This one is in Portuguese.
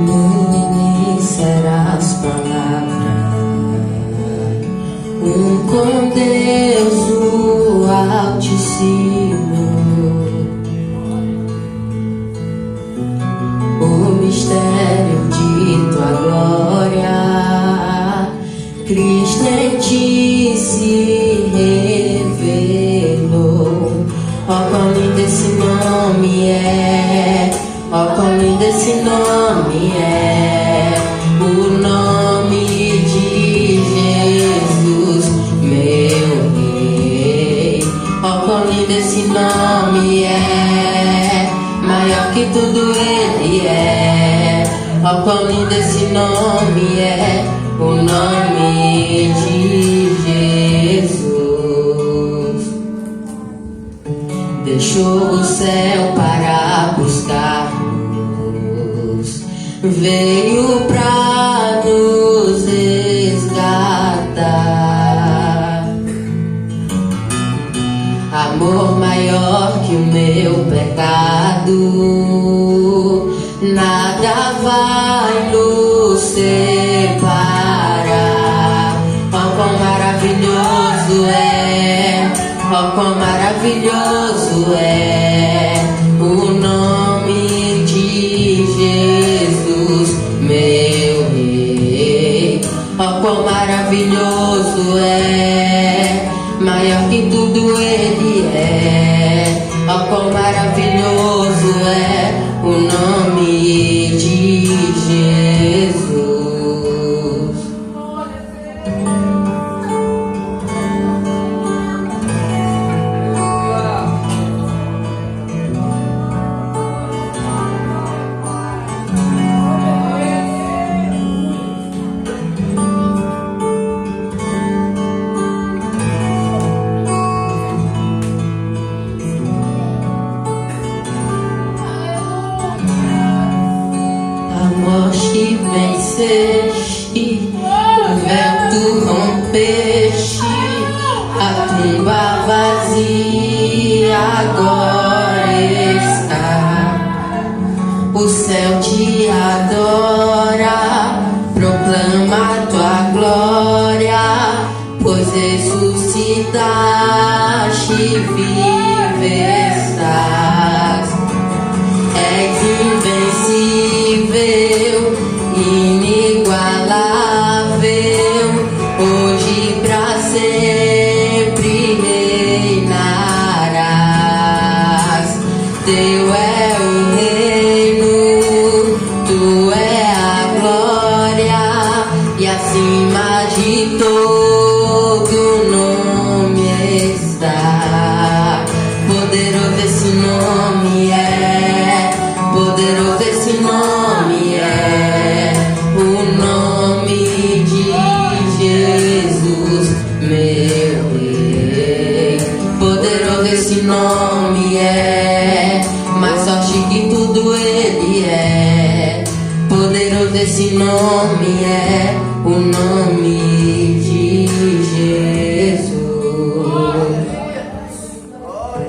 No início eram as palavras, com Deus o Altíssimo. O mistério de tua glória, Cristo em ti se revelou. Ó, quão lindo esse nome é, ó, quão lindo esse nome é, o nome de Jesus, meu Rei. Ó, quão lindo esse nome é, maior que tudo ele é. Ó, quão lindo esse nome é, o nome de Jesus. Deixou o céu para buscar-nos, veio pra nos resgatar. Amor maior que o meu pecado, nada vai nos separar. Ó, quão maravilhoso é, ó, quão maravilhoso é o nome de Jesus, meu Rei. Ó, quão maravilhoso é, maior que tudo ele é. Ó, quão maravilhoso é o nome de Jesus. A morte venceste, o véu tu rompeste, a tumba vazia agora está. O céu te adora, proclama tua glória, pois ressuscitaste e vive estás. És invencível, inigualável, hoje pra sempre reinarás. Teu é o reino, tu é a glória, e acima de todo nome está. Poderoso esse nome é, poderoso esse nome é, o nome de Jesus, meu Rei. Poderoso esse nome é, mais forte que tudo ele é. Poderoso esse nome é,